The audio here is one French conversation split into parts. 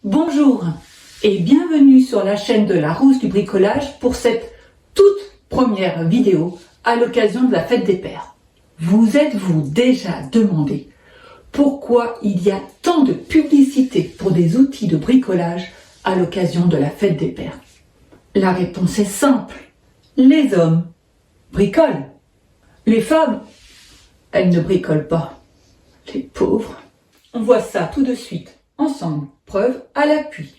Bonjour et bienvenue sur la chaîne de la Rousse du bricolage pour cette toute première vidéo à l'occasion de la fête des pères. Vous êtes-vous déjà demandé pourquoi il y a tant de publicité pour des outils de bricolage à l'occasion de la fête des pères? La réponse est simple. Les hommes bricolent. Les femmes, elles ne bricolent pas. Les pauvres. On voit ça tout de suite, ensemble. Preuve à l'appui.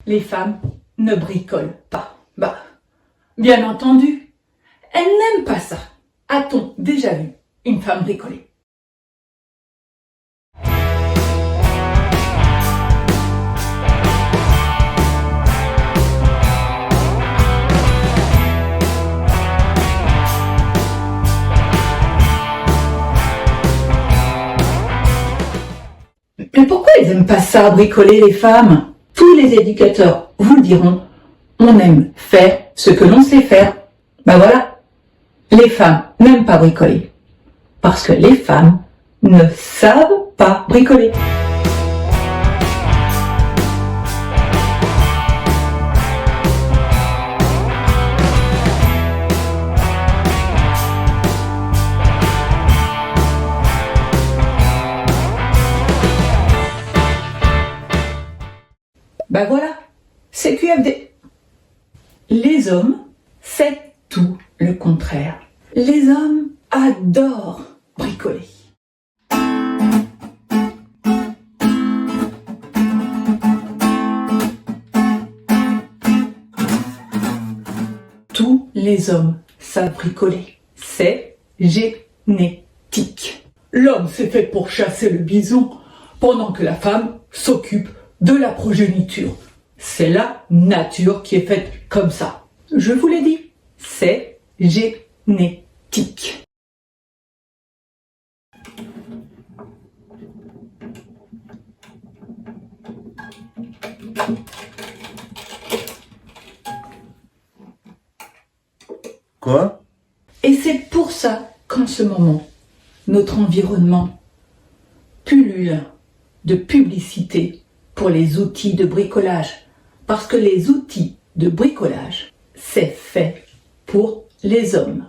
Les femmes ne bricolent pas. Bien entendu, elles n'aiment pas ça. A-t-on déjà vu une femme bricoler? Mais pourquoi ils n'aiment pas ça, bricoler, les femmes? Tous les éducateurs vous le diront, on aime faire ce que l'on sait faire. Voilà, les femmes n'aiment pas bricoler, parce que les femmes ne savent pas bricoler. Voilà, c'est QFD. Les hommes, c'est tout le contraire. Les hommes adorent bricoler. Tous les hommes savent bricoler. C'est génétique. L'homme s'est fait pour chasser le bison pendant que la femme s'occupe de la progéniture. C'est la nature qui est faite comme ça. Je vous l'ai dit, c'est génétique. Quoi? Et c'est pour ça qu'en ce moment, notre environnement pullule de publicité pour les outils de bricolage. Parce que les outils de bricolage, c'est fait pour les hommes.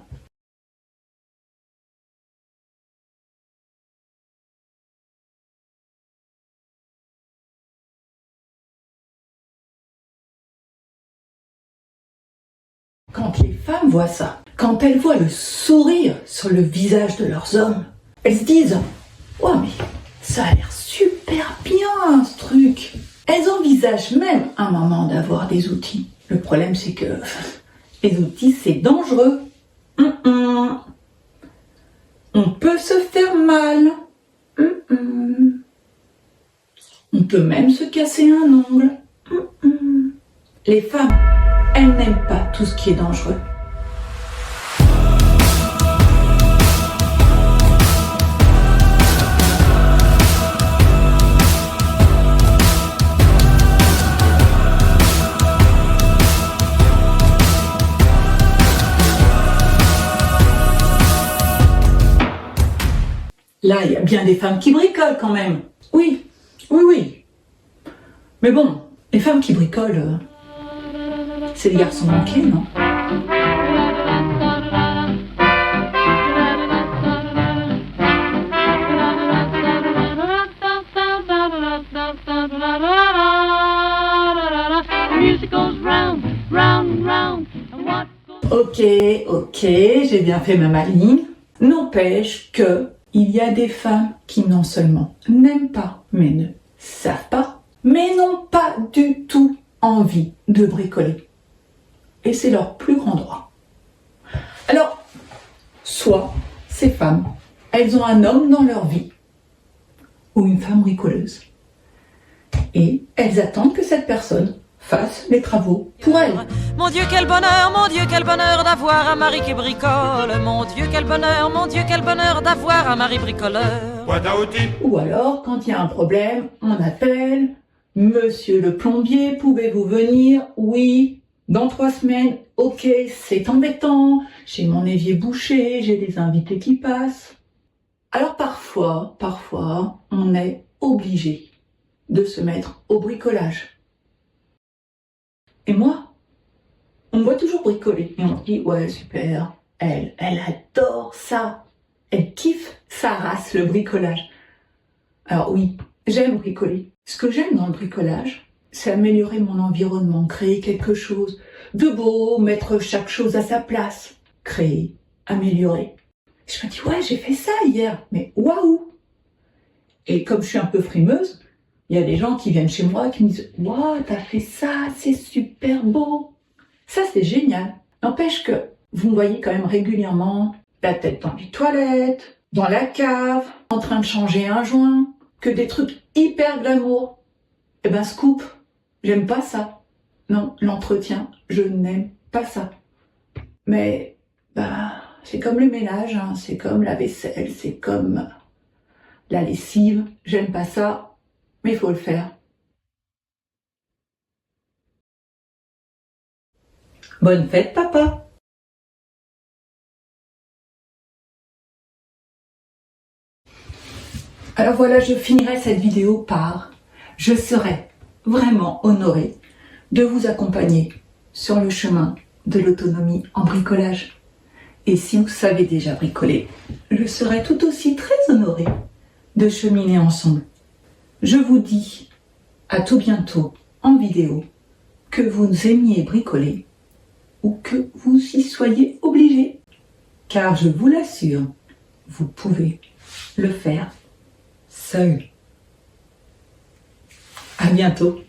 Quand les femmes voient ça, quand elles voient le sourire sur le visage de leurs hommes, elles se disent « Oh mais ça a l'air super bien ce truc !» Elles envisagent même un moment d'avoir des outils. Le problème, c'est que les outils, c'est dangereux. On peut se faire mal. On peut même se casser un ongle. Les femmes, elles n'aiment pas tout ce qui est dangereux. Là, il y a bien des femmes qui bricolent quand même. Oui. Mais bon, les femmes qui bricolent, c'est des garçons manqués, non? Ok, j'ai bien fait ma maligne. N'empêche que il y a des femmes qui non seulement n'aiment pas, mais ne savent pas, mais n'ont pas du tout envie de bricoler. Et c'est leur plus grand droit. Alors, soit ces femmes, elles ont un homme dans leur vie, ou une femme bricoleuse, et elles attendent que cette personne fasse les travaux pour elles. Mon Dieu, quel bonheur d'avoir un mari qui bricole. Mon Dieu, quel bonheur d'avoir un mari bricoleur. Boîte à outils. Ou alors, quand il y a un problème, on appelle Monsieur le plombier, pouvez-vous venir? Oui. Dans 3 semaines? Ok, c'est embêtant. J'ai mon évier bouché, j'ai des invités qui passent. Alors parfois, on est obligé de se mettre au bricolage. Et moi, on me voit toujours bricoler. Et on se dit, ouais, super, elle adore ça. Elle kiffe sa race, le bricolage. Alors oui, j'aime bricoler. Ce que j'aime dans le bricolage, c'est améliorer mon environnement, créer quelque chose de beau, mettre chaque chose à sa place. Créer, améliorer. Je me dis, ouais, j'ai fait ça hier, mais waouh! Et comme je suis un peu frimeuse, il y a des gens qui viennent chez moi qui me disent, waouh, t'as fait ça, c'est super beau. Ça, c'est génial. N'empêche que vous me voyez quand même régulièrement la tête dans les toilettes, dans la cave, en train de changer un joint, que des trucs hyper glamour. Eh ben, scoop, j'aime pas ça. Non, l'entretien, je n'aime pas ça. Mais, c'est comme le ménage, hein, c'est comme la vaisselle, c'est comme la lessive. J'aime pas ça, mais il faut le faire. Bonne fête, papa! Alors voilà, je finirai cette vidéo par « Je serai vraiment honorée de vous accompagner sur le chemin de l'autonomie en bricolage. Et si vous savez déjà bricoler, je serai tout aussi très honorée de cheminer ensemble. Je vous dis à tout bientôt en vidéo, que vous aimiez bricoler ou que vous y soyez obligé. Car je vous l'assure, vous pouvez le faire seul. À bientôt.